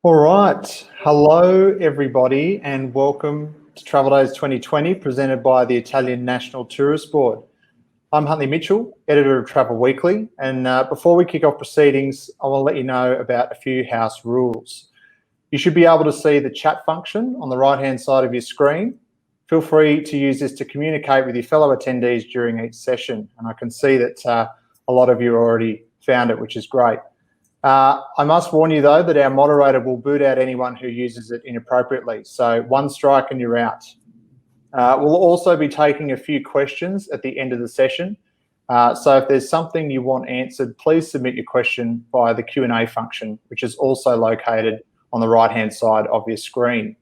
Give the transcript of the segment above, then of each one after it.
All right. Hello, everybody, and welcome to Travel Days 2020, presented by the Italian National Tourist Board. I'm Huntley Mitchell, editor of Travel Weekly, and before we kick off proceedings, I want to let you know about a few house rules. You should be able to see the chat function on the right-hand side of your screen. Feel free to use this to communicate with your fellow attendees during each session, and I can see that a lot of you already found it, which is great. I must warn you, though, that our moderator will boot out anyone who uses it inappropriately. So one strike and you're out. We'll also be taking a few questions at the end of the session. So if there's something you want answered, please submit your question via the Q&A function, which is also located on the right-hand side of your screen.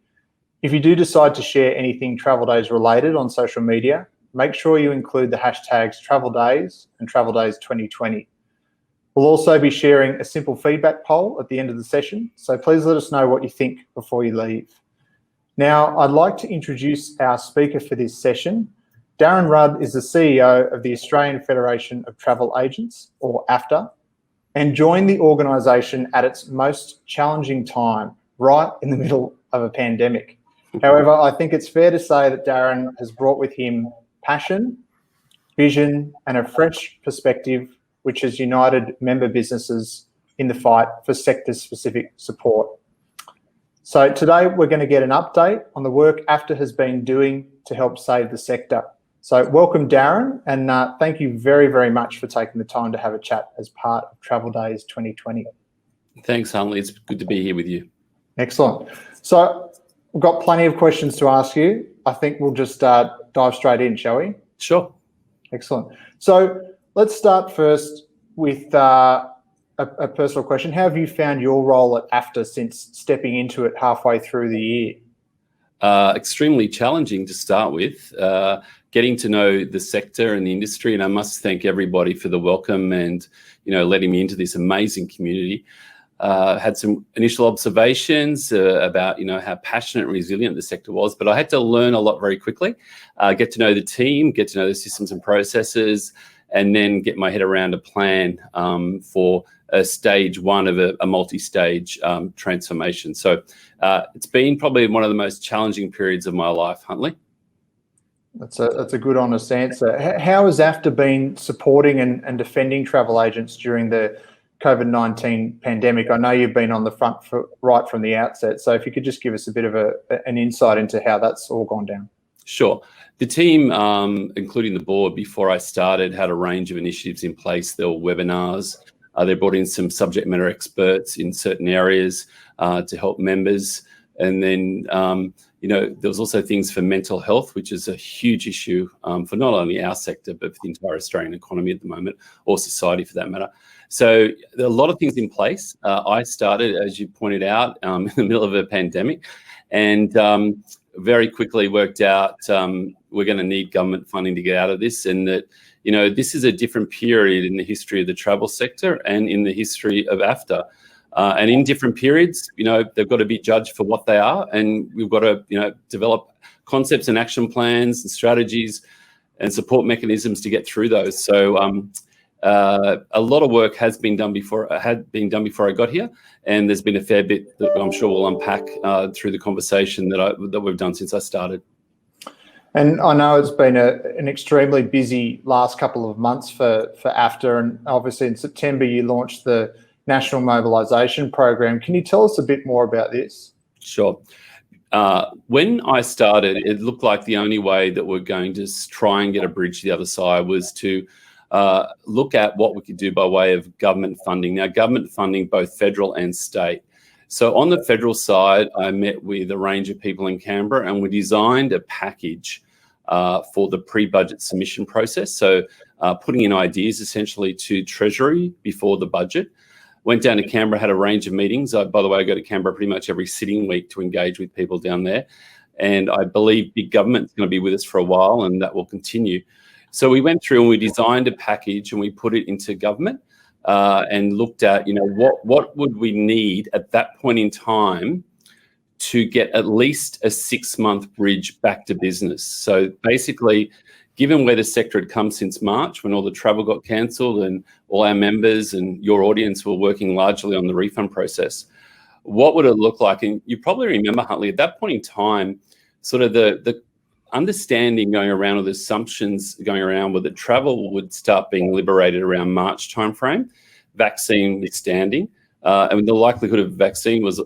If you do decide to share anything Travel Days related on social media, make sure you include the hashtags Travel Days and Travel Days 2020. We'll also be sharing a simple feedback poll at the end of the session, so please let us know what you think before you leave. Now, I'd like to introduce our speaker for this session. Darren Rudd is the CEO of the Australian Federation of Travel Agents, or AFTA, and joined the organisation at its most challenging time, right in the middle of a pandemic. However, I think it's fair to say that Darren has brought with him passion, vision, and a fresh perspective which has united member businesses in the fight for sector-specific support. So today we're going to get an update on the work AFTA has been doing to help save the sector. So welcome, Darren, and thank you very, very much for taking the time to have a chat as part of Travel Days 2020. Thanks, Huntley. It's good to be here with you. Excellent. So we've got plenty of questions to ask you. I think we'll just dive straight in, shall we? Sure. Excellent. So let's start first with a personal question. How have you found your role at AFTA since stepping into it halfway through the year? Extremely challenging to start with, getting to know the sector and the industry, and I must thank everybody for the welcome and letting me into this amazing community. Had some initial observations about how passionate and resilient the sector was, but I had to learn a lot very quickly, get to know the team, get to know the systems and processes, and then get my head around a plan for a stage one of a multi-stage transformation. So it's been probably one of the most challenging periods of my life, Huntley. That's a good, honest answer. How has AFTA been supporting and defending travel agents during the COVID-19 pandemic? I know you've been on the front right from the outset, so if you could just give us a bit of an insight into how that's all gone down. Sure. The team, including the board, before I started, had a range of initiatives in place. There were webinars. They brought in some subject matter experts in certain areas to help members. And then, there was also things for mental health, which is a huge issue for not only our sector, but for the entire Australian economy at the moment, or society for that matter. So there are a lot of things in place. I started, as you pointed out, in the middle of a pandemic, and very quickly worked out we're going to need government funding to get out of this, and that this is a different period in the history of the travel sector and in the history of AFTA, and in different periods they've got to be judged for what they are, and we've got to develop concepts and action plans and strategies and support mechanisms to get through those. So a lot of work has been done before I got here, and there's been a fair bit that I'm sure we'll unpack through the conversation that we've done since I started. And I know it's been an extremely busy last couple of months for AFTA, and obviously in September you launched the National Mobilisation program. Can you tell us a bit more about this? Sure. When I started, it looked like the only way that we're going to try and get a bridge to the other side was to look at what we could do by way of government funding. Now, government funding, both federal and state. So on the federal side, I met with a range of people in Canberra, and we designed a package for the pre-budget submission process. So putting in ideas essentially to Treasury before the budget. Went down to Canberra, had a range of meetings. By the way, I go to Canberra pretty much every sitting week to engage with people down there. And I believe big government's going to be with us for a while, and that will continue. So we went through and we designed a package and we put it into government and looked at, what would we need at that point in time to get at least a 6-month bridge back to business. So basically, given where the sector had come since March, when all the travel got cancelled and all our members and your audience were working largely on the refund process, what would it look like? And you probably remember, Huntley, at that point in time, sort of the understanding going around, or the assumptions going around, were that travel would start being liberated around March timeframe, vaccine withstanding. And the likelihood of vaccine was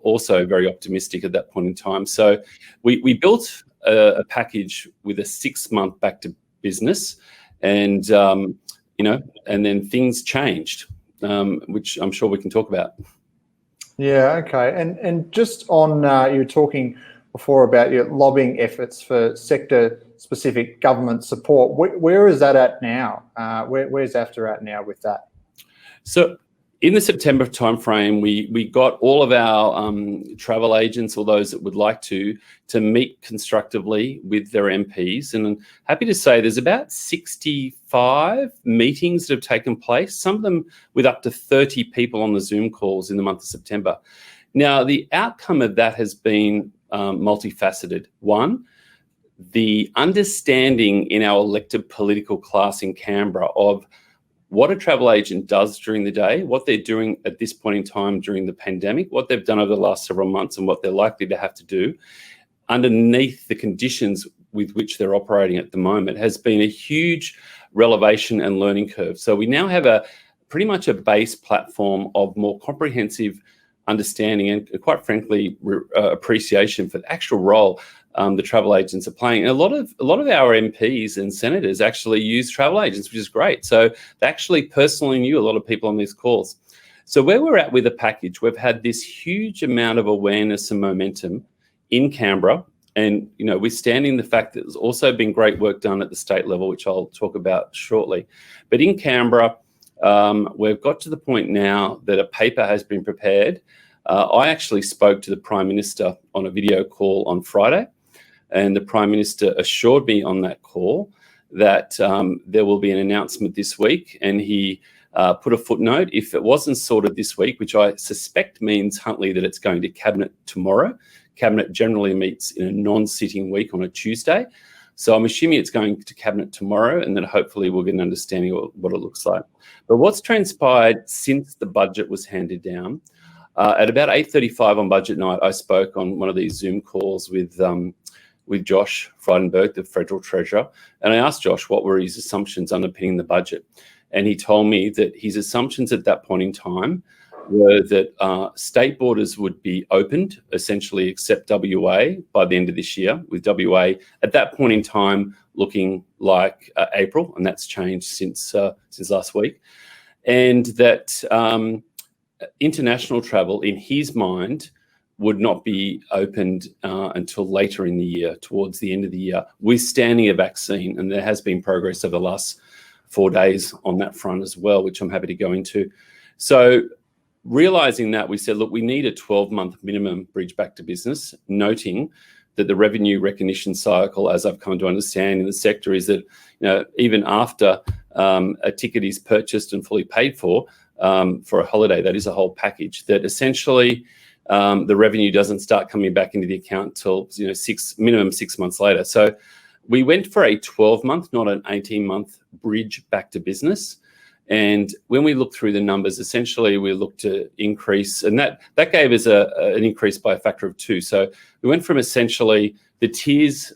also very optimistic at that point in time. So we built a package with a 6-month back to business, and and then things changed, which I'm sure we can talk about. Yeah, okay. And just on, you were talking before about your lobbying efforts for sector-specific government support. Where is that at now? Where's AFTA at now with that? So in the September timeframe, we got all of our travel agents, or those that would like to meet constructively with their MPs. And I'm happy to say there's about 65 meetings that have taken place, some of them with up to 30 people on the Zoom calls in the month of September. Now, the outcome of that has been multifaceted. One, the understanding in our elected political class in Canberra of what a travel agent does during the day, what they're doing at this point in time during the pandemic, what they've done over the last several months, and what they're likely to have to do underneath the conditions with which they're operating at the moment, has been a huge revelation and learning curve. So we now have pretty much a base platform of more comprehensive understanding and, quite frankly, appreciation for the actual role the travel agents are playing. And a lot of our MPs and senators actually use travel agents, which is great. So they actually personally knew a lot of people on these calls. So where we're at with the package, we've had this huge amount of awareness and momentum in Canberra, and withstanding the fact that there's also been great work done at the state level, which I'll talk about shortly. But in Canberra, we've got to the point now that a paper has been prepared. I actually spoke to the Prime Minister on a video call on Friday, and the Prime Minister assured me on that call that there will be an announcement this week, and he put a footnote. If it wasn't sorted this week, which I suspect means, Huntley, that it's going to Cabinet tomorrow. Cabinet generally meets in a non-sitting week on a Tuesday. So I'm assuming it's going to Cabinet tomorrow, and then hopefully we'll get an understanding of what it looks like. But what's transpired since the budget was handed down, at about 8:35 on budget night, I spoke on one of these Zoom calls with Josh Frydenberg, the Federal Treasurer, and I asked Josh what were his assumptions underpinning the budget. And he told me that his assumptions at that point in time were that state borders would be opened, essentially except WA, by the end of this year, with WA at that point in time looking like April, and that's changed since last week. And that international travel, in his mind, would not be opened until later in the year, towards the end of the year, withstanding a vaccine. And there has been progress over the last 4 days on that front as well, which I'm happy to go into. So realizing that, we said, look, we need a 12-month minimum bridge back to business, noting that the revenue recognition cycle, as I've come to understand in the sector, is that even after a ticket is purchased and fully paid for a holiday, that is a whole package, that essentially the revenue doesn't start coming back into the account till minimum 6 months later. So we went for a 12-month, not an 18-month bridge back to business. And when we look through the numbers, essentially we looked to increase, and that gave us an increase by a factor of 2. So we went from essentially, the tiers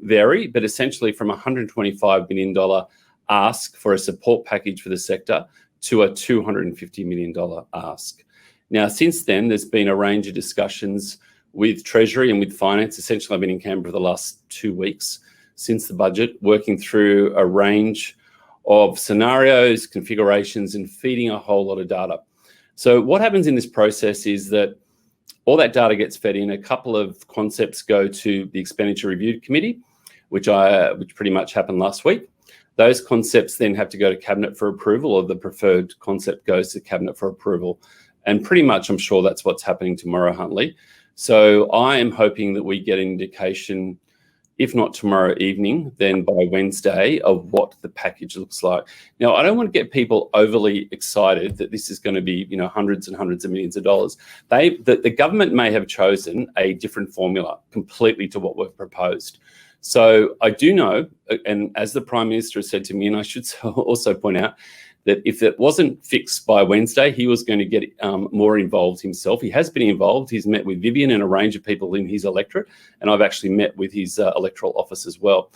vary, but essentially from $125 million ask for a support package for the sector to a $250 million ask. Now, since then, there's been a range of discussions with Treasury and with Finance. Essentially, I've been in Canberra for the last 2 weeks since the budget, working through a range of scenarios, configurations, and feeding a whole lot of data. So what happens in this process is that all that data gets fed in. A couple of concepts go to the Expenditure Review Committee, which pretty much happened last week. Those concepts then have to go to Cabinet for approval, or the preferred concept goes to Cabinet for approval. And pretty much, I'm sure that's what's happening tomorrow, Huntley. So I am hoping that we get an indication, if not tomorrow evening, then by Wednesday, of what the package looks like. Now, I don't want to get people overly excited that this is going to be, hundreds and hundreds of millions of dollars. The government may have chosen a different formula completely to what we've proposed. So I do know, and as the Prime Minister has said to me, and I should also point out, that if it wasn't fixed by Wednesday, he was going to get more involved himself. He has been involved. He's met with Vivian and a range of people in his electorate, and I've actually met with his electoral office as well.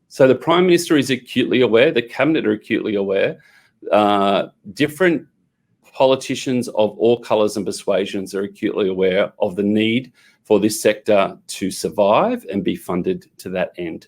So the Prime Minister is acutely aware, the Cabinet are acutely aware, different politicians of all colours and persuasions are acutely aware of the need for this sector to survive and be funded to that end.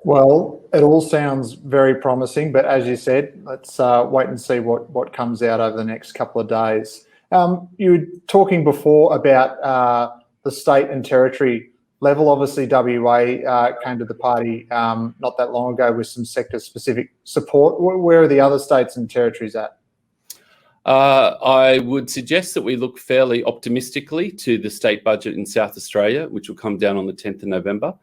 Well, it all sounds very promising, but as you said, let's wait and see what comes out over the next couple of days. You were talking before about the state and territory level. Obviously, WA came to the party not that long ago with some sector-specific support. Where are the other states and territories at? I would suggest that we look fairly optimistically to the state budget in South Australia, which will come down on the 10th of November.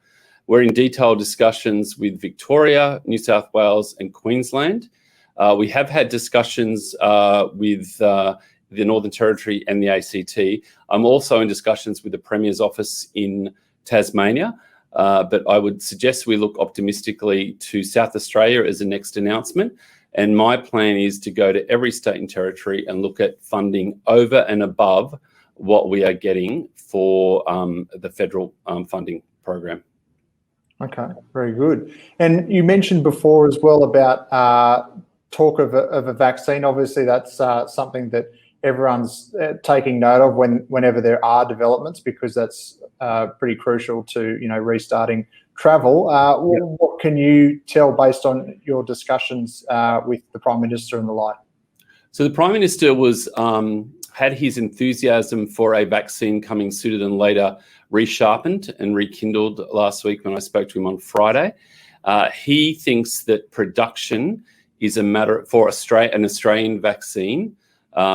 We're in detailed discussions with Victoria, New South Wales and Queensland. We have had discussions with the Northern Territory and the ACT. I'm also in discussions with the Premier's office in Tasmania, but I would suggest we look optimistically to South Australia as the next announcement. And my plan is to go to every state and territory and look at funding over and above what we are getting for the federal funding program. Okay, very good. And you mentioned before as well about talk of a vaccine. Obviously, that's something that everyone's taking note of whenever there are developments, because that's pretty crucial to restarting travel. What can you tell based on your discussions with the Prime Minister and the like? So the Prime Minister was had his enthusiasm for a vaccine coming sooner than later resharpened and rekindled last week when I spoke to him on Friday. He thinks that production is a matter for an Australian vaccine.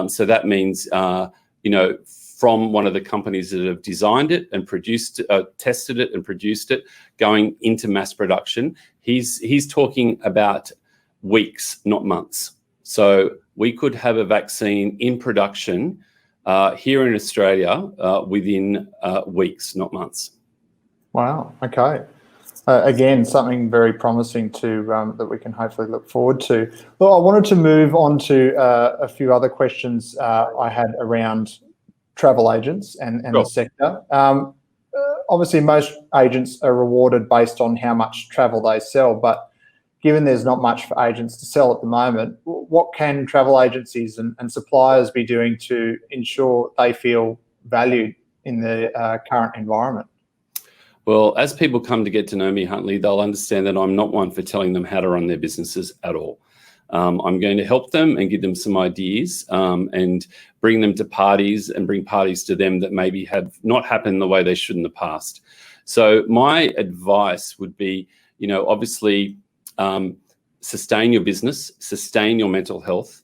So that means, from one of the companies that have designed it and tested it and produced it, going into mass production. He's talking about weeks, not months. So we could have a vaccine in production here in Australia within weeks, not months. Wow. Okay. Again, something very promising that we can hopefully look forward to. Well, I wanted to move on to a few other questions I had around travel agents and Sure. the sector. Obviously, most agents are rewarded based on how much travel they sell, but given there's not much for agents to sell at the moment, what can travel agencies and suppliers be doing to ensure they feel valued in the current environment? Well, as people come to get to know me, Huntley, they'll understand that I'm not one for telling them how to run their businesses at all. I'm going to help them and give them some ideas and bring them to parties and bring parties to them that maybe have not happened the way they should in the past. So my advice would be, obviously, sustain your business, sustain your mental health,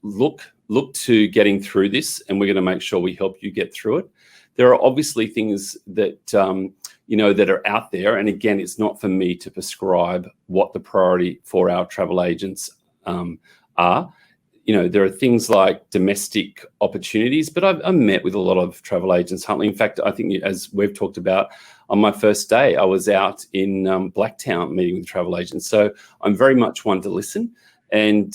look to getting through this, and we're going to make sure we help you get through it. There are obviously things that, that are out there. And again, it's not for me to prescribe what the priority for our travel agents are. There are things like domestic opportunities, but I've met with a lot of travel agents, Huntley. In fact, I think, as we've talked about, on my first day, I was out in Blacktown meeting with travel agents. So I'm very much one to listen. And,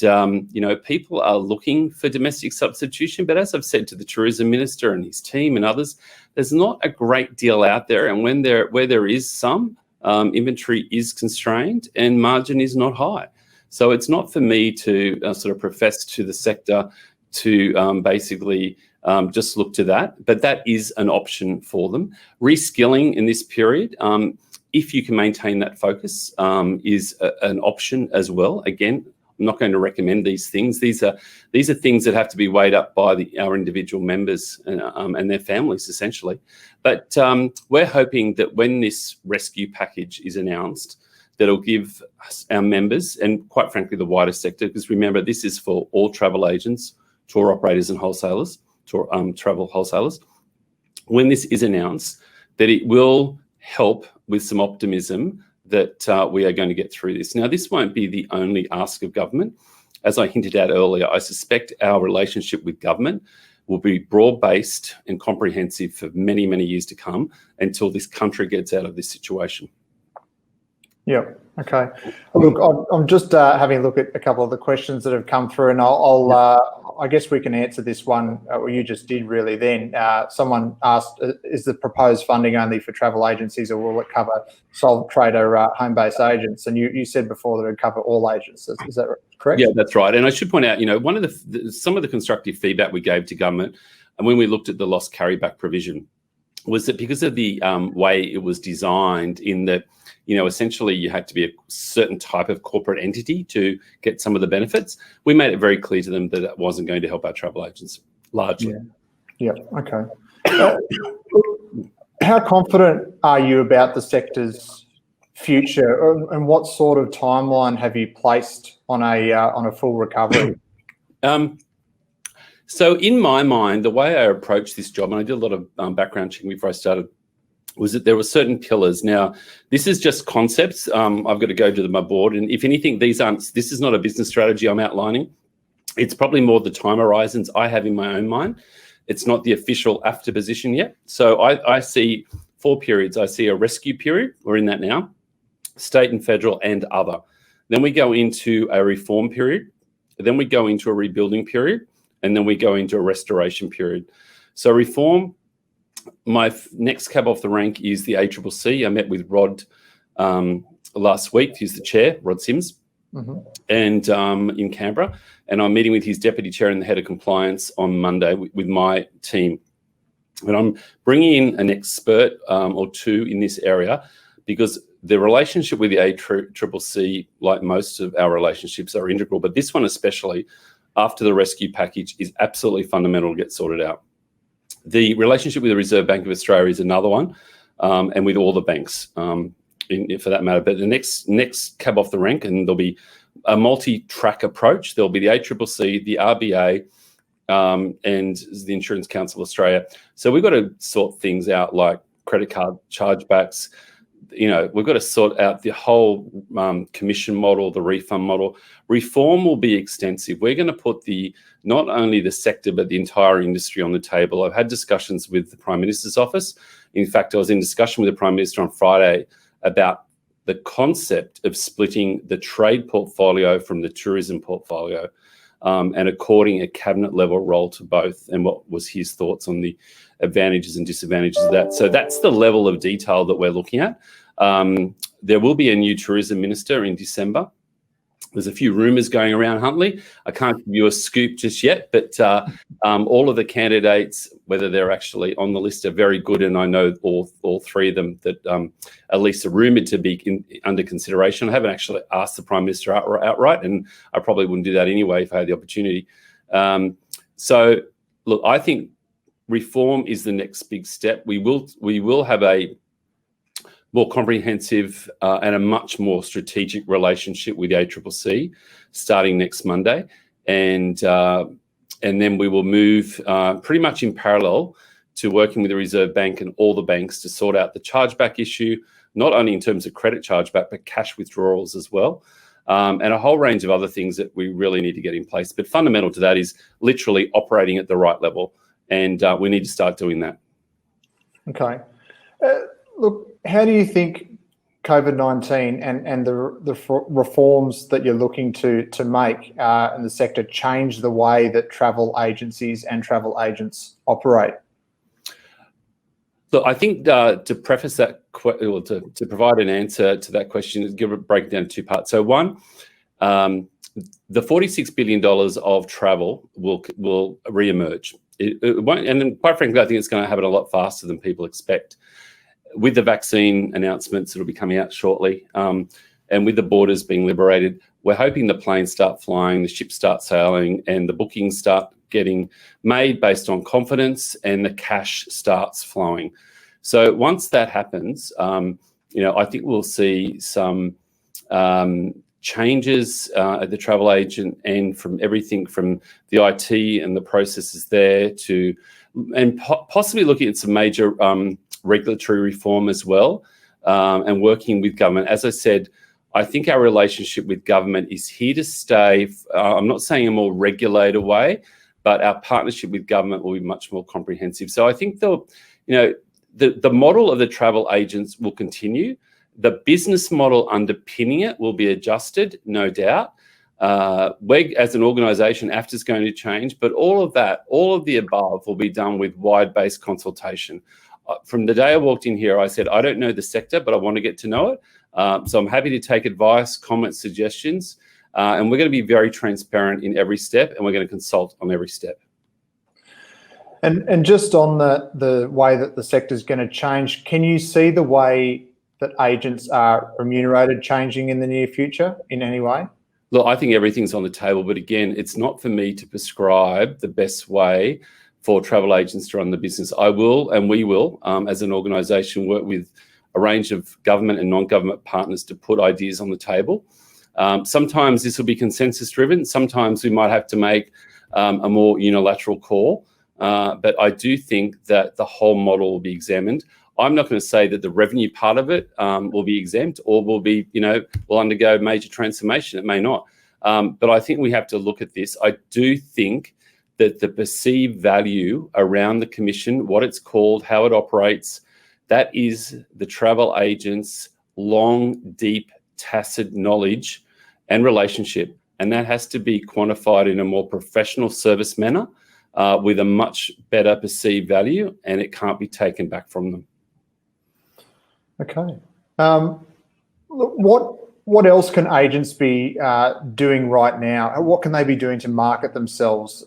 people are looking for domestic substitution. But as I've said to the Tourism Minister and his team and others, there's not a great deal out there. And where there is some, inventory is constrained and margin is not high. So it's not for me to sort of profess to the sector to basically just look to that. But that is an option for them. Reskilling in this period, if you can maintain that focus, is an option as well. Again, I'm not going to recommend these things. These are things that have to be weighed up by our individual members and their families, essentially. But we're hoping that when this rescue package is announced, that'll give our members, and quite frankly, the wider sector, because remember, this is for all travel agents, tour operators and wholesalers, travel wholesalers. When this is announced, that it will help with some optimism that we are going to get through this. Now, this won't be the only ask of government. As I hinted at earlier, I suspect our relationship with government will be broad-based and comprehensive for many, many years to come until this country gets out of this situation. Yeah. Okay. Look, I'm just having a look at a couple of the questions that have come through, and I guess we can answer this one, or you just did really then. Someone asked, is the proposed funding only for travel agencies, or will it cover sole trader home-based agents? And you said before that it would cover all agents. Is that correct? Yeah, that's right. And I should point out, one of some of the constructive feedback we gave to government, and when we looked at the loss carryback provision, was that because of the way it was designed, in that, essentially you had to be a certain type of corporate entity to get some of the benefits, we made it very clear to them that it wasn't going to help our travel agents largely. Yeah. Okay. How confident are you about the sector's future, and what sort of timeline have you placed on a full recovery? So in my mind, the way I approached this job, and I did a lot of background checking before I started, was that there were certain pillars. Now, this is just concepts. I've got to go to my board, and if anything, this is not a business strategy I'm outlining. It's probably more the time horizons I have in my own mind. It's not the official AFTA position yet. So I see 4 periods. I see a rescue period. We're in that now. State and federal and other. Then we go into a reform period. Then we go into a rebuilding period. And then we go into a restoration period. So reform, my next cab off the rank is the ACCC. I met with Rod last week. He's the chair, Rod Sims, and in Canberra. And I'm meeting with his deputy chair and the head of compliance on Monday with my team. And I'm bringing in an expert or two in this area, because the relationship with the ACCC, like most of our relationships, are integral. But this one especially, after the rescue package, is absolutely fundamental to get sorted out. The relationship with the Reserve Bank of Australia is another one, and with all the banks, for that matter. But the next cab off the rank, and there'll be a multi-track approach. There'll be the ACCC, the RBA, and the Insurance Council of Australia. So we've got to sort things out like credit card chargebacks. We've got to sort out the whole commission model, the refund model. Reform will be extensive. We're going to put not only the sector, but the entire industry on the table. I've had discussions with the Prime Minister's office. In fact, I was in discussion with the Prime Minister on Friday about the concept of splitting the trade portfolio from the tourism portfolio, and according a cabinet level role to both, and what was his thoughts on the advantages and disadvantages of that. So that's the level of detail that we're looking at. There will be a new tourism minister in December. There's a few rumours going around, Huntley. I can't give you a scoop just yet, but all of the candidates, whether they're actually on the list, are very good, and I know all 3 of them that at least are rumoured to be under consideration. I haven't actually asked the Prime Minister outright, and I probably wouldn't do that anyway if I had the opportunity. So, look, I think reform is the next big step. We will have a more comprehensive and a much more strategic relationship with the ACCC starting next Monday. And then we will move pretty much in parallel to working with the Reserve Bank and all the banks to sort out the chargeback issue, not only in terms of credit chargeback, but cash withdrawals as well. And a whole range of other things that we really need to get in place. But fundamental to that is literally operating at the right level. And we need to start doing that. Okay. Look, how do you think COVID-19 and the reforms that you're looking to make in the sector change the way that travel agencies and travel agents operate? So I think to preface that, or to provide an answer to that question, break it down in 2 parts. So one, the $46 billion of travel will re-emerge. It won't, and then quite frankly, I think it's going to happen a lot faster than people expect. With the vaccine announcements that'll be coming out shortly, and with the borders being liberated, we're hoping the planes start flying, the ships start sailing, and the bookings start getting made based on confidence, and the cash starts flowing. So once that happens, I think we'll see some changes at the travel agent, and from everything from the IT and the processes there to, and possibly looking at some major regulatory reform as well, and working with government. As I said, I think our relationship with government is here to stay. I'm not saying a more regulated way, but our partnership with government will be much more comprehensive. So I think the model of the travel agents will continue. The business model underpinning it will be adjusted, no doubt. We, as an organisation, AFTA is going to change, but all of that, all of the above will be done with wide-based consultation. From the day I walked in here, I said, I don't know the sector, but I want to get to know it. So I'm happy to take advice, comments, suggestions, and we're going to be very transparent in every step, and we're going to consult on every step. And just on the way that the sector is going to change, can you see the way that agents are remunerated changing in the near future in any way? Look, I think everything's on the table, but again, it's not for me to prescribe the best way for travel agents to run the business. I will, and we will, as an organisation, work with a range of government and non-government partners to put ideas on the table. Sometimes this will be consensus driven. Sometimes we might have to make a more unilateral call. But I do think that the whole model will be examined. I'm not going to say that the revenue part of it will be exempt or will be, will undergo major transformation. It may not. But I think we have to look at this. I do think that the perceived value around the commission, what it's called, how it operates, that is the travel agent's long, deep, tacit knowledge and relationship. And that has to be quantified in a more professional service manner with a much better perceived value, and it can't be taken back from them. Okay. What else can agents be doing right now? What can they be doing to market themselves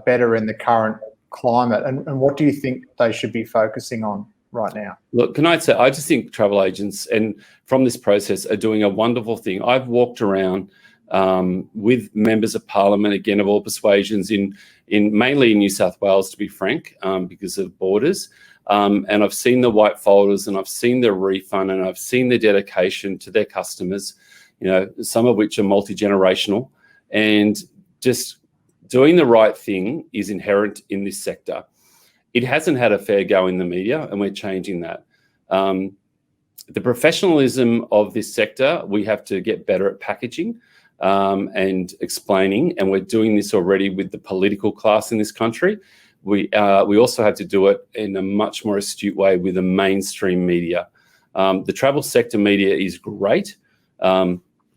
better in the current climate? And what do you think they should be focusing on right now? Look, can I say, I just think travel agents, and from this process, are doing a wonderful thing. I've walked around with members of parliament, again, of all persuasions, mainly in New South Wales, to be frank, because of borders. And I've seen the white folders, and I've seen the refund, and I've seen the dedication to their customers, some of which are multi-generational. And just doing the right thing is inherent in this sector. It hasn't had a fair go in the media, and we're changing that. The professionalism of this sector, we have to get better at packaging and explaining, and we're doing this already with the political class in this country. We also have to do it in a much more astute way with the mainstream media. The travel sector media is great,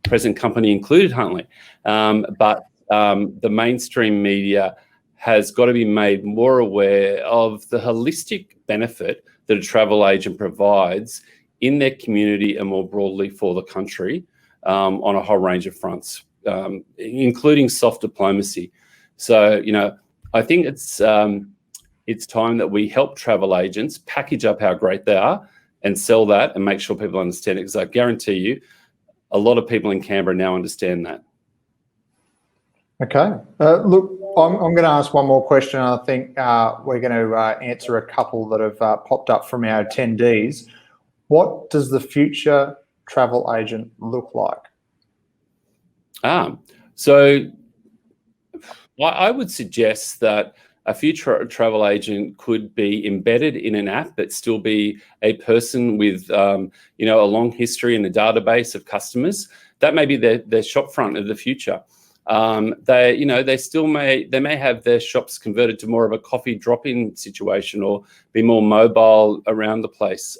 present company included, Huntley, but the mainstream media has got to be made more aware of the holistic benefit that a travel agent provides in their community and more broadly for the country on a whole range of fronts, including soft diplomacy. So, I think it's time that we help travel agents package up how great they are and sell that and make sure people understand it, because I guarantee you a lot of people in Canberra now understand that. Okay. Look, I'm going to ask one more question. I think we're going to answer a couple that have popped up from our attendees. What does the future travel agent look like? So I would suggest that a future travel agent could be embedded in an app, but still be a person with, a long history and a database of customers. That may be their shop front of the future. They may have their shops converted to more of a coffee drop-in situation or be more mobile around the place.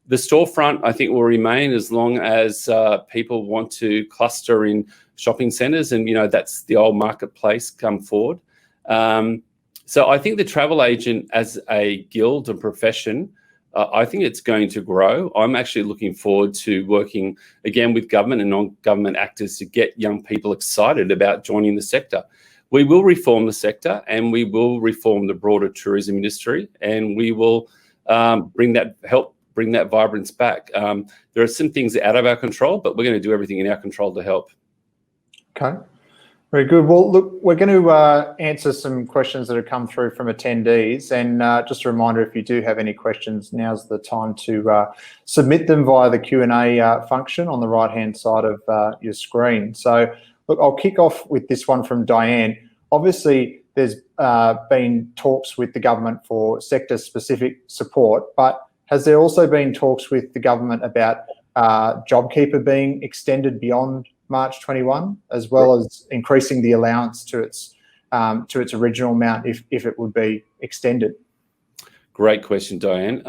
The storefront, I think, will remain as long as people want to cluster in shopping centres, and that's the old marketplace come forward. So I think the travel agent as a guild and profession, I think it's going to grow. I'm actually looking forward to working again with government and non-government actors to get young people excited about joining the sector. We will reform the sector, and we will reform the broader tourism industry, and we will help bring that vibrance back. There are some things out of our control, but we're going to do everything in our control to help. Okay, very good. Well, look, we're going to answer some questions that have come through from attendees. And just a reminder, if you do have any questions, now's the time to submit them via the Q&A function on the right-hand side of your screen. So, look, I'll kick off with this one from Diane. Obviously, there's been talks with the government for sector-specific support, but has there also been talks with the government about JobKeeper being extended beyond March 21, as well as increasing the allowance to its original amount if it would be extended? Great question, Diane.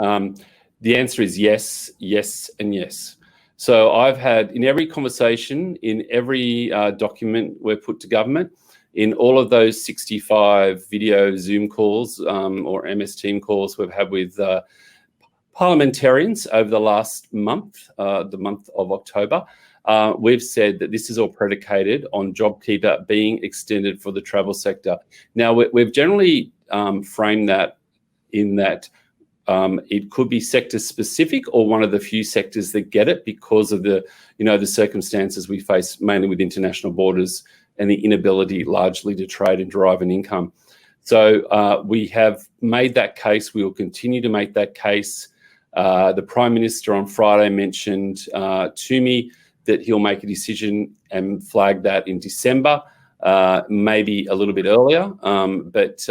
The answer is yes, yes, and yes. So I've had, in every conversation, in every document we've put to government, in all of those 65 video Zoom calls or MS Team calls we've had with parliamentarians over the last month, the month of October, we've said that this is all predicated on JobKeeper being extended for the travel sector. Now, we've generally framed that in that it could be sector specific or one of the few sectors that get it because of the circumstances we face, mainly with international borders and the inability largely to trade and derive an income. So we have made that case. We will continue to make that case. The Prime Minister on Friday mentioned to me that he'll make a decision and flag that in December, maybe a little bit earlier, but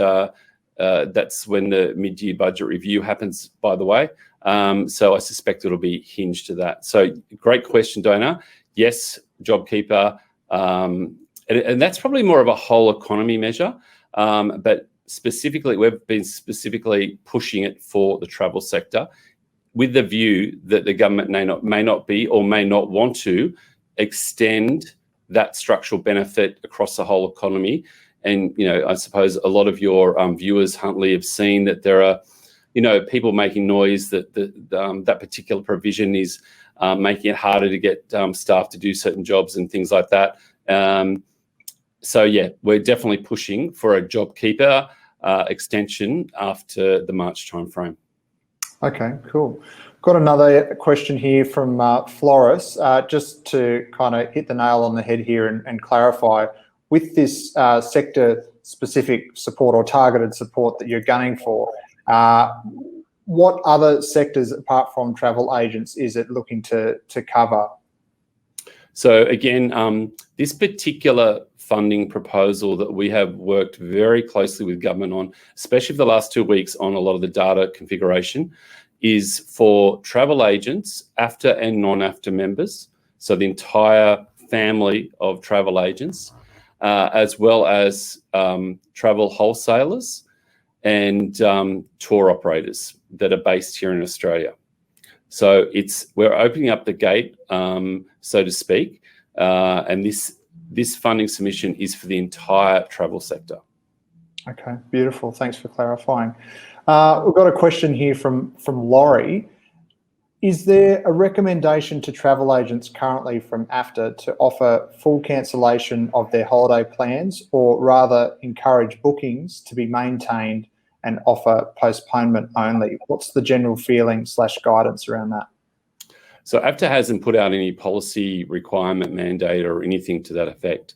that's when the mid-year budget review happens, by the way. So I suspect it'll be hinged to that. So great question, Diana. Yes, JobKeeper, and that's probably more of a whole economy measure, but specifically, we've been specifically pushing it for the travel sector with the view that the government may not be or may not want to extend that structural benefit across the whole economy. And, I suppose a lot of your viewers, Huntley, have seen that there are, people making noise that that particular provision is making it harder to get staff to do certain jobs and things like that. So, yeah, we're definitely pushing for a JobKeeper extension after the March timeframe. Okay, cool. Got another question here from Floris, just to kind of hit the nail on the head here and clarify. With this sector-specific support or targeted support that you're gunning for, what other sectors apart from travel agents is it looking to cover? So again, this particular funding proposal that we have worked very closely with government on, especially for the last 2 weeks on a lot of the data configuration, is for travel agents, AFTA and non-AFTA members, so the entire family of travel agents, as well as travel wholesalers and tour operators that are based here in Australia. So we're opening up the gate, so to speak, and this funding submission is for the entire travel sector. Okay, beautiful. Thanks for clarifying. We've got a question here from Laurie. Is there a recommendation to travel agents currently from AFTA to offer full cancellation of their holiday plans, or rather encourage bookings to be maintained and offer postponement only? What's the general feeling / guidance around that? So AFTA hasn't put out any policy requirement, mandate, or anything to that effect.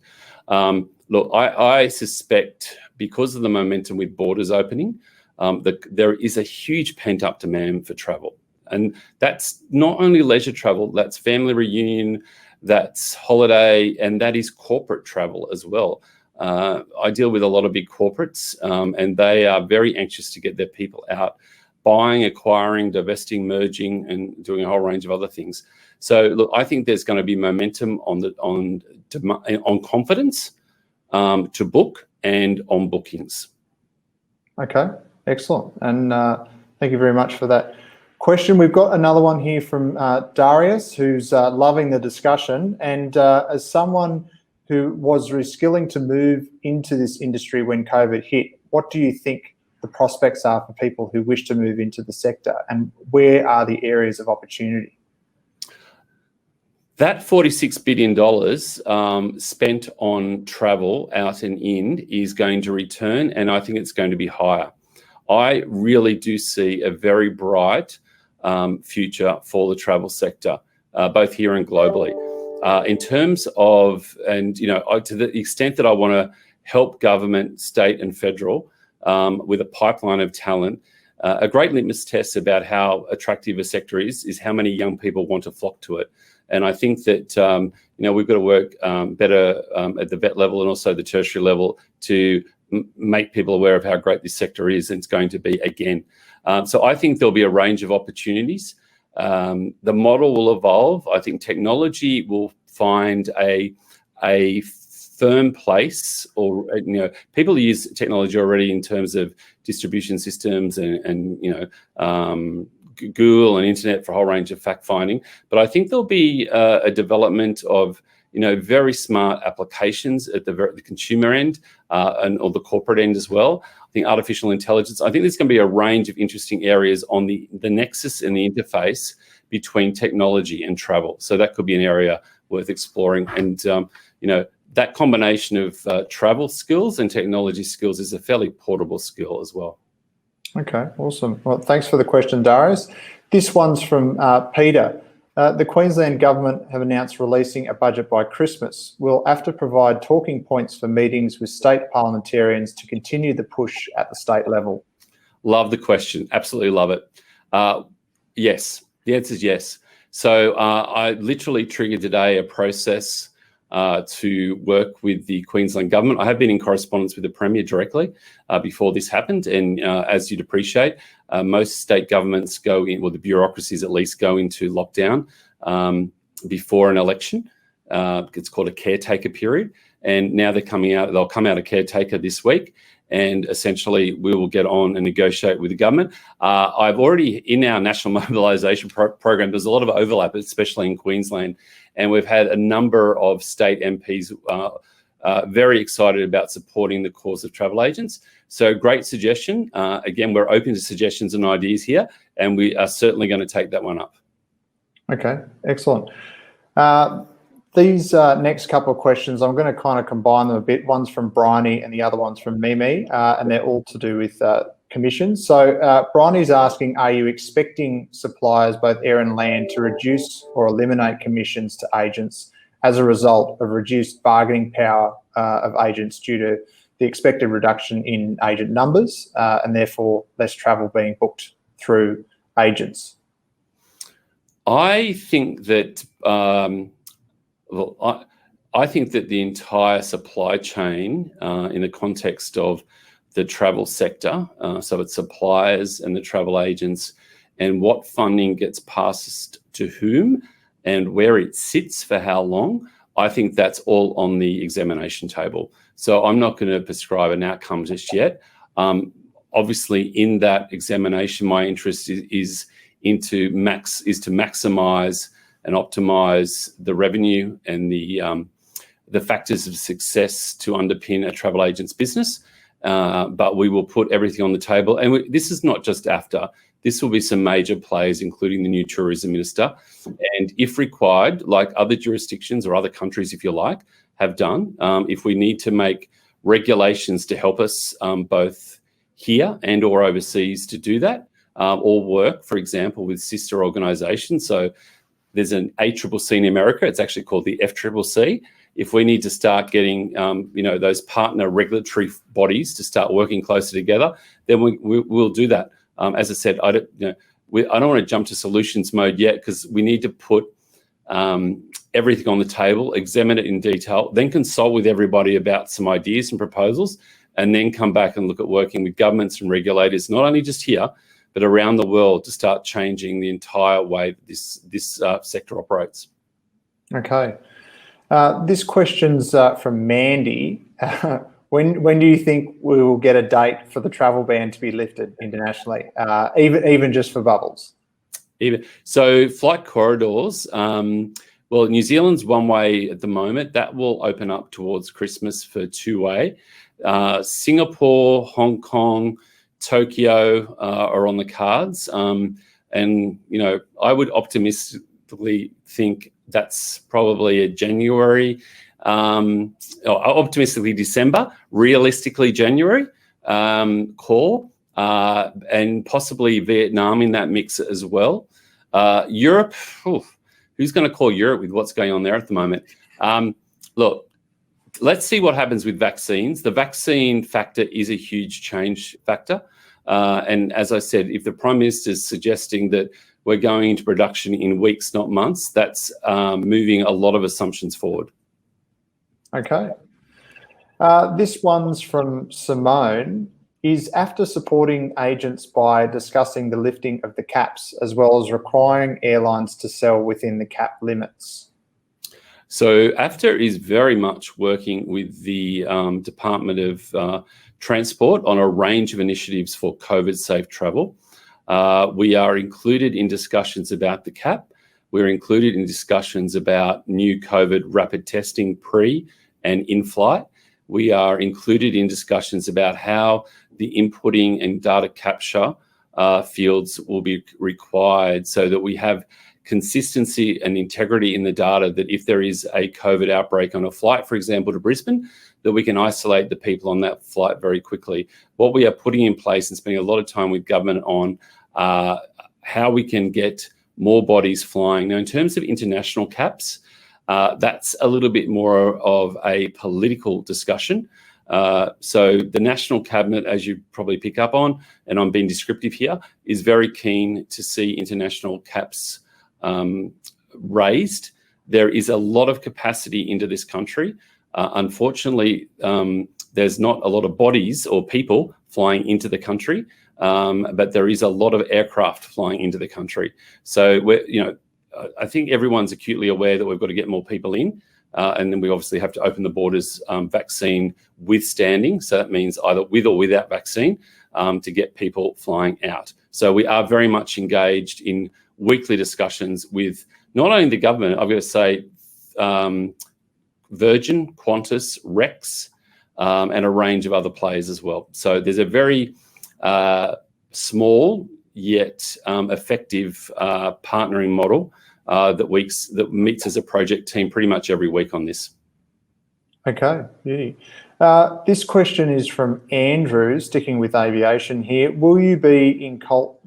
Look, I suspect because of the momentum with borders opening, that there is a huge pent-up demand for travel. And that's not only leisure travel, that's family reunion, that's holiday, and that is corporate travel as well. I deal with a lot of big corporates, and they are very anxious to get their people out, buying, acquiring, divesting, merging, and doing a whole range of other things. So look, I think there's going to be momentum on confidence to book and on bookings. Okay, excellent. And thank you very much for that question. We've got another one here from Darius, who's loving the discussion. And as someone who was reskilling to move into this industry when COVID hit, what do you think the prospects are for people who wish to move into the sector, and where are the areas of opportunity? That $46 billion spent on travel out and in is going to return, and I think it's going to be higher. I really do see a very bright future for the travel sector, both here and globally. In terms of, and to the extent that I want to help government, state and federal with a pipeline of talent, a great litmus test about how attractive a sector is how many young people want to flock to it. And I think that we've got to work better at the vet level and also the tertiary level to make people aware of how great this sector is, and it's going to be again. So I think there'll be a range of opportunities. The model will evolve. I think technology will find a firm place, or people use technology already in terms of distribution systems and Google and internet for a whole range of fact finding. But I think there'll be a development of very smart applications at the consumer end or the corporate end as well. I think artificial intelligence. I think there's going to be a range of interesting areas on the nexus and the interface between technology and travel. So that could be an area worth exploring. And that combination of travel skills and technology skills is a fairly portable skill as well. Okay, awesome. Well, thanks for the question, Darius. This one's from Peter. The Queensland Government have announced releasing a budget by Christmas. Will AFTA provide talking points for meetings with state parliamentarians to continue the push at the state level? Love the question. Absolutely love it. Yes. The answer is yes. So I literally triggered today a process to work with the Queensland Government. I have been in correspondence with the Premier directly before this happened. And as you'd appreciate, most state governments go in, well, the bureaucracies at least go into lockdown before an election. It's called a caretaker period. And now they'll come out of caretaker this week. And essentially, we will get on and negotiate with the government. I've already, in our national mobilisation program, there's a lot of overlap, especially in Queensland. And we've had a number of state MPs very excited about supporting the cause of travel agents. So great suggestion. Again, we're open to suggestions and ideas here, and we are certainly going to take that one up. Okay, excellent. These next couple of questions, I'm going to kind of combine them a bit. One's from Bryony and the other one's from Mimi, and they're all to do with commissions. So Bryony's asking, are you expecting suppliers, both air and land, to reduce or eliminate commissions to agents as a result of reduced bargaining power of agents due to the expected reduction in agent numbers and therefore less travel being booked through agents? I think that I think that the entire supply chain in the context of the travel sector, so it's suppliers and the travel agents, and what funding gets passed to whom and where it sits for how long, I think that's all on the examination table. So I'm not going to prescribe an outcome just yet. Obviously, in that examination, my interest is to maximise and optimise the revenue and the factors of success to underpin a travel agent's business. But we will put everything on the table. And this is not just AFTA. This will be some major players, including the new tourism minister. And if required, like other jurisdictions or other countries, if you like, have done, if we need to make regulations to help us both here and or overseas to do that, or work, for example, with sister organisations. So there's an ACCC in America. It's actually called the FCCC. If we need to start getting, those partner regulatory bodies to start working closer together, then we'll do that. As I said, I don't want to jump to solutions mode yet because we need to put everything on the table, examine it in detail, then consult with everybody about some ideas and proposals, and then come back and look at working with governments and regulators, not only just here, but around the world to start changing the entire way that this sector operates. Okay. This question's from Mandy. When do you think we will get a date for the travel ban to be lifted internationally, even just for bubbles? So flight corridors, well, New Zealand's one way at the moment. That will open up towards Christmas for two-way. Singapore, Hong Kong, Tokyo are on the cards. And, I would optimistically think that's probably a January, or optimistically December, realistically January call, and possibly Vietnam in that mix as well. Europe, who's going to call Europe with what's going on there at the moment? Look, let's see what happens with vaccines. The vaccine factor is a huge change factor. And as I said, if the Prime Minister is suggesting that we're going into production in weeks, not months, that's moving a lot of assumptions forward. Okay. This one's from Simone. Is AFTA supporting agents by discussing the lifting of the caps as well as requiring airlines to sell within the cap limits? So AFTA is very much working with the Department of Transport on a range of initiatives for COVID-safe travel. We are included in discussions about the cap. We're included in discussions about new COVID rapid testing pre and in flight. We are included in discussions about how the inputting and data capture fields will be required so that we have consistency and integrity in the data, that if there is a COVID outbreak on a flight, for example, to Brisbane, that we can isolate the people on that flight very quickly. What we are putting in place and spending a lot of time with government on how we can get more bodies flying. Now, in terms of international caps, that's a little bit more of a political discussion. So the National Cabinet, as you probably pick up on, and I'm being descriptive here, is very keen to see international caps raised. There is a lot of capacity into this country. Unfortunately, there's not a lot of bodies or people flying into the country, but there is a lot of aircraft flying into the country. So I think everyone's acutely aware that we've got to get more people in. And then we obviously have to open the borders vaccine withstanding. So that means either with or without vaccine to get people flying out. So we are very much engaged in weekly discussions with not only the government, I've got to say, Virgin, Qantas, Rex, and a range of other players as well. So there's a very small yet effective partnering model that meets as a project team pretty much every week on this. Okay, beauty. This question is from Andrew, sticking with aviation here. Will you be in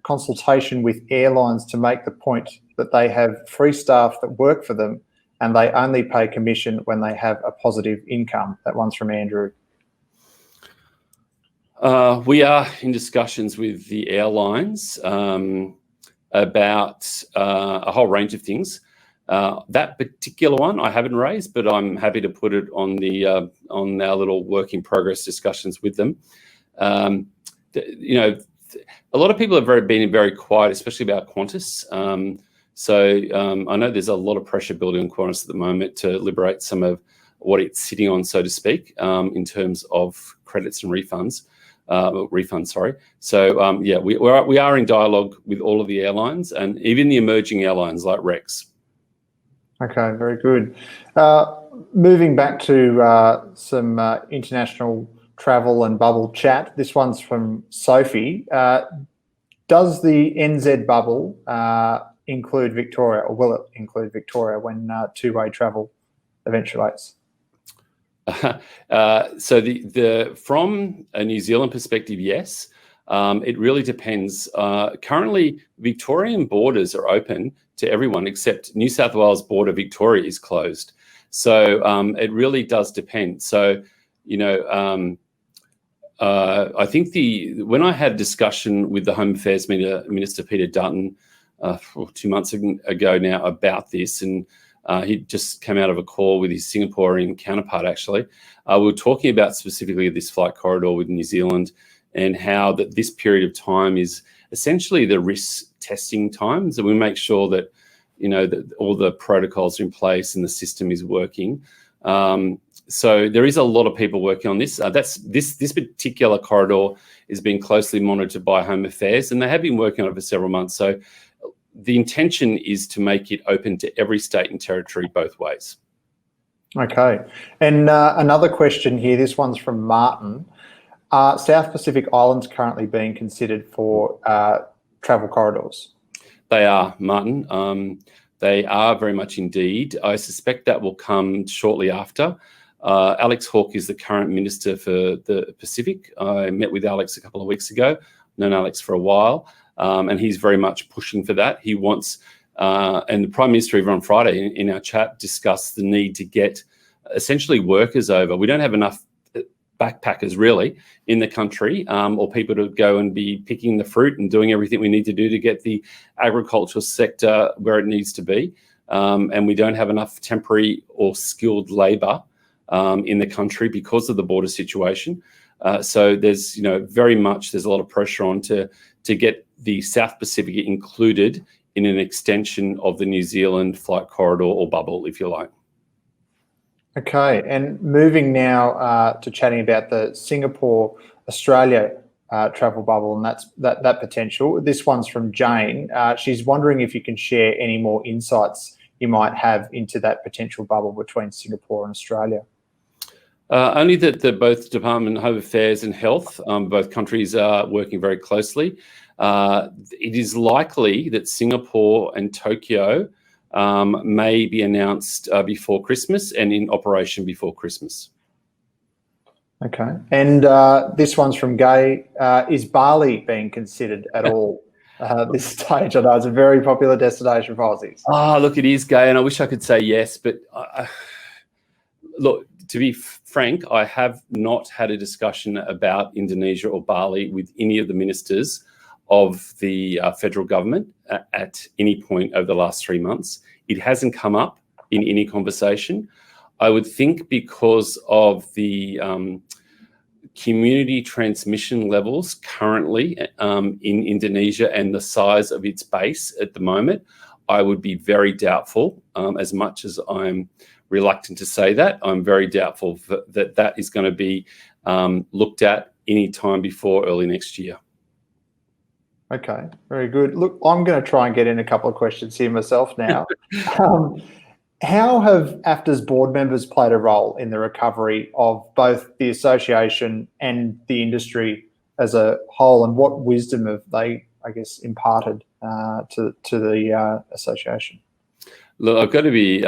consultation with airlines to make the point that they have free staff that work for them and they only pay commission when they have a positive income? That one's from Andrew. We are in discussions with the airlines about a whole range of things. That particular one I haven't raised, but I'm happy to put it on on our little work in progress discussions with them. A lot of people have been very quiet, especially about Qantas. I know there's a lot of pressure building on Qantas at the moment to liberate some of what it's sitting on, so to speak, in terms of credits and refunds. So we are in dialogue with all of the airlines and even the emerging airlines like Rex. Okay, very good. Moving back to some international travel and bubble chat. This one's from Sophie. Does the NZ bubble include Victoria, or will it include Victoria when two-way travel eventuates? So from a New Zealand perspective, yes. It really depends. Currently, Victorian borders are open to everyone except New South Wales border Victoria is closed. So it really does depend. So, I think when I had discussion with the Home Affairs Minister Peter Dutton 2 months ago now about this, and he just came out of a call with his Singaporean counterpart, actually. We were talking about specifically this flight corridor with New Zealand and how that this period of time is essentially the risk testing times, and we make sure that, that all the protocols are in place and the system is working. So there is a lot of people working on this. This particular corridor is being closely monitored by Home Affairs, and they have been working on it for several months. So the intention is to make it open to every state and territory both ways. Okay. And another question here, this one's from Martin. Are South Pacific Islands currently being considered for travel corridors? They are, Martin. They are very much indeed. I suspect that will come shortly after. Alex Hawke is the current Minister for the Pacific. I met with Alex a couple of weeks ago, known Alex for a while. And he's very much pushing for that. He wants, and the Prime Minister even on Friday in our chat discussed the need to get essentially workers over. We don't have enough backpackers really in the country, or people to go and be picking the fruit and doing everything we need to do to get the agricultural sector where it needs to be. And we don't have enough temporary or skilled labour in the country because of the border situation. So there's, very much there's a lot of pressure on to get the South Pacific included in an extension of the New Zealand flight corridor or bubble, if you like. Okay, and moving now to chatting about the Singapore-Australia travel bubble and that potential. This one's from Jane. She's wondering if you can share any more insights you might have into that potential bubble between Singapore and Australia. Only that both Department of Home Affairs and Health, both countries are working very closely. It is likely that Singapore and Tokyo may be announced before Christmas and in operation before Christmas. Okay. And this one's from Gay. Is Bali being considered at all this stage? I know it's a very popular destination for Aussies. Look, it is, Gay, and I wish I could say yes, but look, to be frank, I have not had a discussion about Indonesia or Bali with any of the ministers of the federal government at any point over the last 3 months. It hasn't come up in any conversation. I would think because of the community transmission levels currently in Indonesia and the size of its base at the moment, I would be very doubtful. As much as I'm reluctant to say that, I'm very doubtful that is going to be looked at any time before early next year. Okay, very good. Look, I'm going to try and get in a couple of questions here myself now. How have AFTA's board members played a role in the recovery of both the association and the industry as a whole, and what wisdom have they, I guess, imparted to the association? Look, I've got to be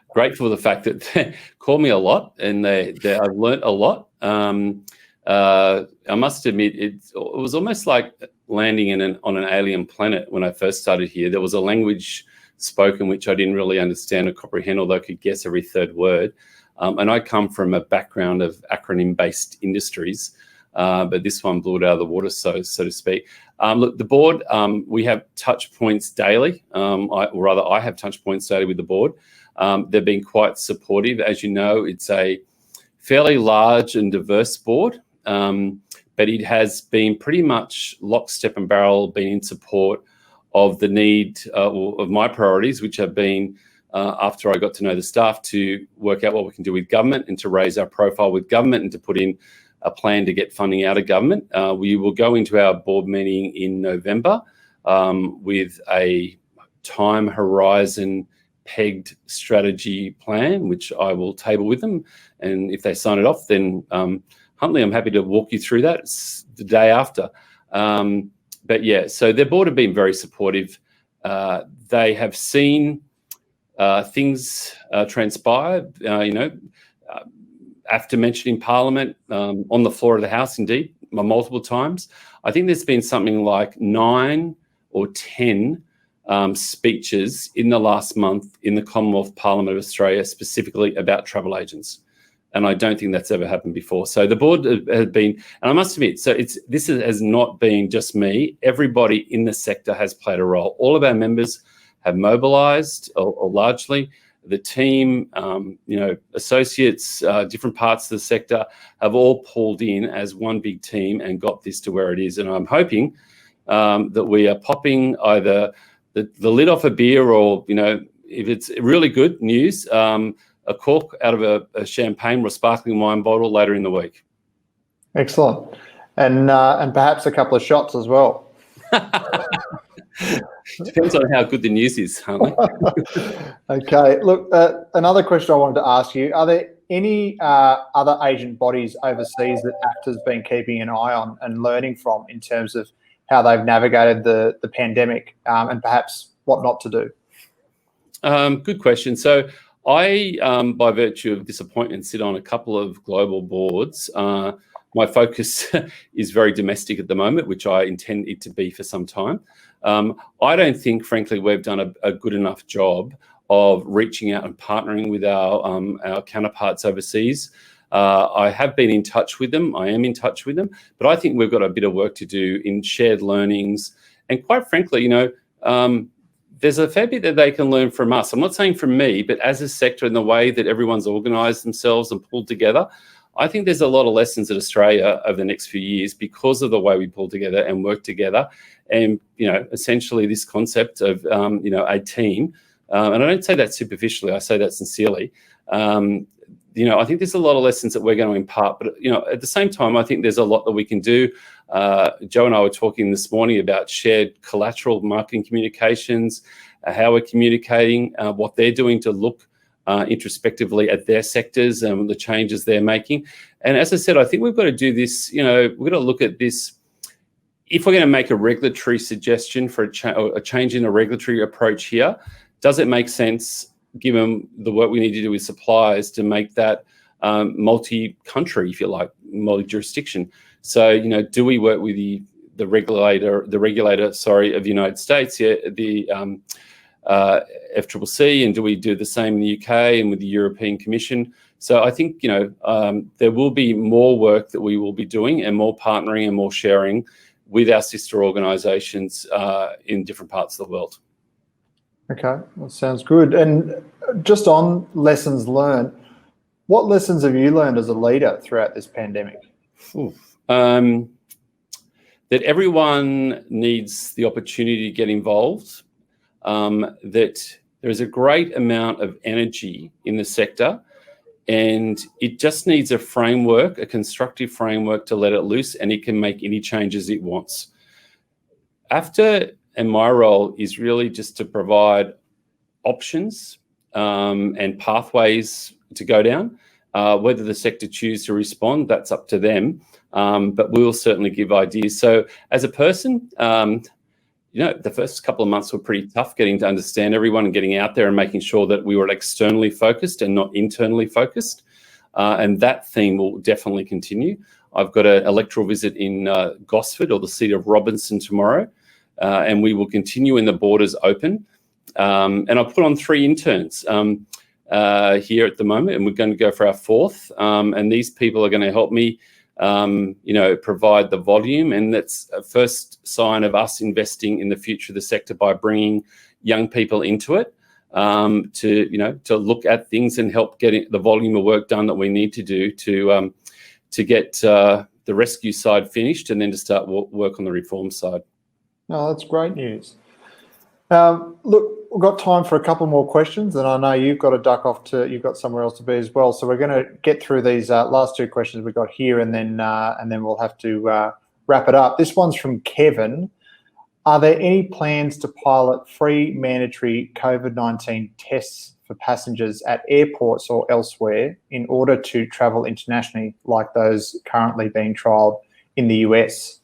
grateful for the fact that they call me a lot and I've learnt a lot. I must admit, it was almost like landing on an alien planet when I first started here. There was a language spoken which I didn't really understand or comprehend, although I could guess every third word. And I come from a background of acronym-based industries, but this one blew it out of the water, so to speak. Look, the board, we have touch points daily. I have touch points daily with the board. They've been quite supportive. As you know, it's a fairly large and diverse board, but it has been pretty much lockstep and barrel, been in support of the need of my priorities, which have been, after I got to know the staff, to work out what we can do with government and to raise our profile with government and to put in a plan to get funding out of government. We will go into our board meeting in November with a time horizon pegged strategy plan, which I will table with them. And if they sign it off, then Huntley, I'm happy to walk you through that. It's the day after. But yeah, so their board have been very supportive. They have seen things transpire, after mentioning Parliament, on the floor of the House, indeed, multiple times. I think there's been something like 9 or 10 speeches in the last month in the Commonwealth Parliament of Australia, specifically about travel agents. And I don't think that's ever happened before. So the board has been, and I must admit, this has not been just me. Everybody in the sector has played a role. All of our members have mobilised, or largely. The team, associates, different parts of the sector have all pulled in as one big team and got this to where it is. And I'm hoping that we are popping either the lid off a beer or, if it's really good news, a cork out of a champagne or a sparkling wine bottle later in the week. Excellent. And perhaps a couple of shots as well. Depends on how good the news is, Huntley. Okay. Look, another question I wanted to ask you, are there any other agent bodies overseas that AFTA's been keeping an eye on and learning from in terms of how they've navigated the pandemic and perhaps what not to do? Good question. So I, by virtue of this appointment, sit on a couple of global boards. My focus is very domestic at the moment, which I intend it to be for some time. I don't think, frankly, we've done a good enough job of reaching out and partnering with our counterparts overseas. I have been in touch with them. I am in touch with them. But I think we've got a bit of work to do in shared learnings. And quite frankly, there's a fair bit that they can learn from us. I'm not saying from me, but as a sector in the way that everyone's organised themselves and pulled together, I think there's a lot of lessons in Australia over the next few years because of the way we pull together and work together. And, essentially this concept of, a team, and I don't say that superficially, I say that sincerely. I think there's a lot of lessons that we're going to impart, but at the same time, I think there's a lot that we can do. Joe and I were talking this morning about shared collateral marketing communications, how we're communicating, what they're doing to look introspectively at their sectors and the changes they're making. And as I said, I think we've got to do this, we've got to look at this. If we're going to make a regulatory suggestion for a change in a regulatory approach here, does it make sense, given the work we need to do with suppliers, to make that multi-country, if you like, multi-jurisdiction? So, do we work with the regulator of the United States, the FCCC, and do we do the same in the UK and with the European Commission? So I think, there will be more work that we will be doing, and more partnering and more sharing with our sister organisations in different parts of the world. Okay, that sounds good. And just on lessons learned, what lessons have you learned as a leader throughout this pandemic? That everyone needs the opportunity to get involved, that there is a great amount of energy in the sector, and it just needs a framework, a constructive framework to let it loose, and it can make any changes it wants. AFTA and my role is really just to provide options and pathways to go down. Whether the sector choose to respond, that's up to them. But we'll certainly give ideas. So as a person, the first couple of months were pretty tough, getting to understand everyone and getting out there and making sure that we were externally focused and not internally focused. And that theme will definitely continue. I've got an electoral visit in Gosford, or the seat of Robinson, tomorrow. And we will continue when the borders open. And I've put on 3 interns here at the moment, and we're going to go for our 4th. And these people are going to help me, provide the volume. And that's a first sign of us investing in the future of the sector by bringing young people into it to look at things and help get the volume of work done that we need to do to get the rescue side finished, and then to start work on the reform side. Oh, that's great news. Look, we've got time for a couple more questions, and I know you've got to duck off you've got somewhere else to be as well. So we're going to get through these last 2 questions we've got here, and then we'll have to wrap it up. This one's from Kevin. Are there any plans to pilot free mandatory COVID-19 tests for passengers at airports or elsewhere in order to travel internationally, like those currently being trialled in the US?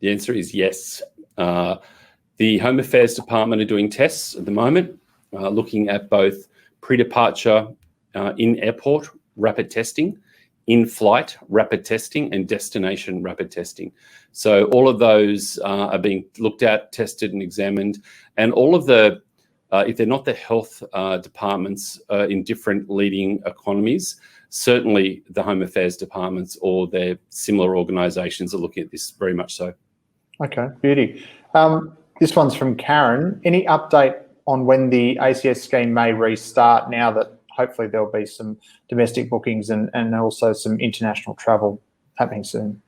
The answer is yes. The Home Affairs Department are doing tests at the moment, looking at both pre-departure in airport rapid testing, in-flight rapid testing, and destination rapid testing. So all of those are being looked at, tested and examined. And all of the, if they're not the health departments in different leading economies, certainly the Home Affairs departments or their similar organisations are looking at this very much so. Okay, beauty. This one's from Karen. Any update on when the ACS scheme may restart, now that hopefully there'll be some domestic bookings and also some international travel happening soon?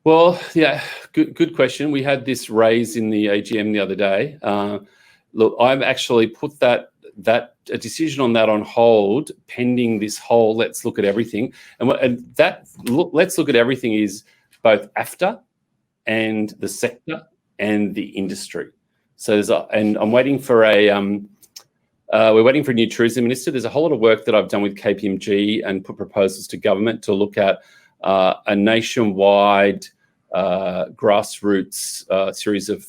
Well, yeah, good question. We had this raised in the AGM the other day. Look, I've actually put a decision on that on hold, pending this whole let's look at everything. And that let's look at everything is both AFTA and the sector and the industry. So and I'm waiting for we're waiting for a new tourism minister. There's a whole lot of work that I've done with KPMG and put proposals to government to look at a nationwide grassroots series of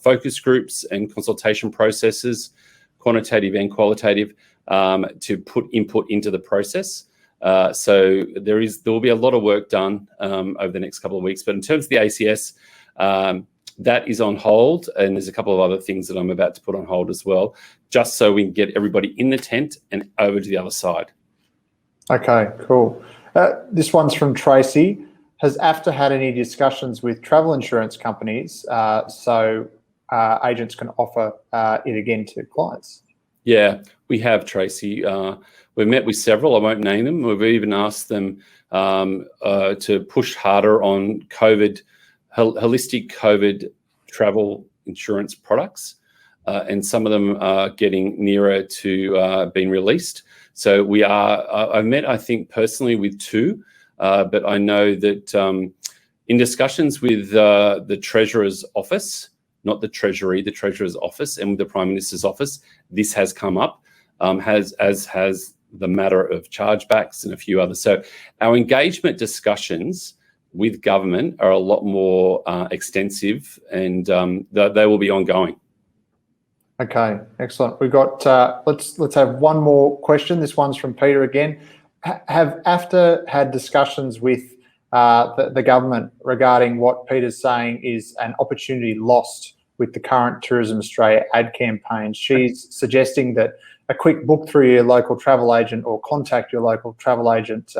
focus groups and consultation processes, quantitative and qualitative, to put input into the process. So there will be a lot of work done over the next couple of weeks. But in terms of the ACS, that is on hold, and there's a couple of other things that I'm about to put on hold as well, just so we can get everybody in the tent and over to the other side. Okay, cool. This one's from Tracy. Has AFTA had any discussions with travel insurance companies so agents can offer it again to clients? Yeah, we have, Tracy. We've met with several. I won't name them. We've even asked them to push harder on holistic COVID travel insurance products. and some of them are getting nearer to being released. So we are, I've met, I think, personally with 2, but I know that in discussions with the Treasurer's office, not the Treasury, the Treasurer's office, and with the Prime Minister's office, this has come up, as has the matter of chargebacks and a few others. So our engagement discussions with government are a lot more extensive, and they will be ongoing. Okay, excellent. We've got, let's have one more question. This one's from Peter again. Have AFTA had discussions with the government regarding what Peter's saying is an opportunity lost with the current Tourism Australia ad campaign? She's suggesting that a quick book through your local travel agent or contact your local travel agent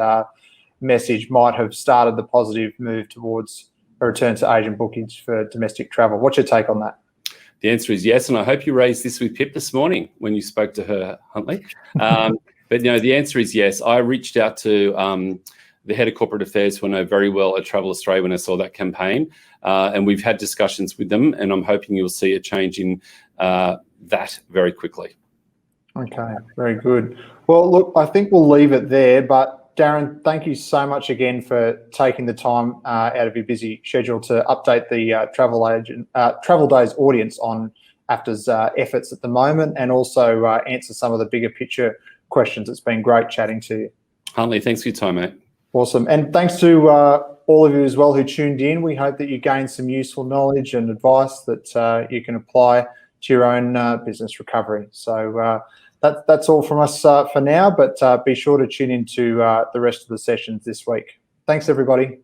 message might have started the positive move towards a return to agent bookings for domestic travel. What's your take on that? The answer is yes, and I hope you raised this with Pip this morning when you spoke to her, Huntley. But no, the answer is yes. I reached out to the head of corporate affairs, who I know very well at Travel Australia, when I saw that campaign, and we've had discussions with them, and I'm hoping you'll see a change in that very quickly. Okay, very good. Well, look, I think we'll leave it there, but Darren, thank you so much again for taking the time out of your busy schedule to update the Travel Days audience on AFTA's efforts at the moment, and also answer some of the bigger picture questions. It's been great chatting to you. Huntley, thanks for your time, mate. Awesome. And thanks to all of you as well who tuned in. We hope that you gained some useful knowledge and advice that you can apply to your own business recovery. So that's all from us for now, but be sure to tune into the rest of the sessions this week. Thanks, everybody.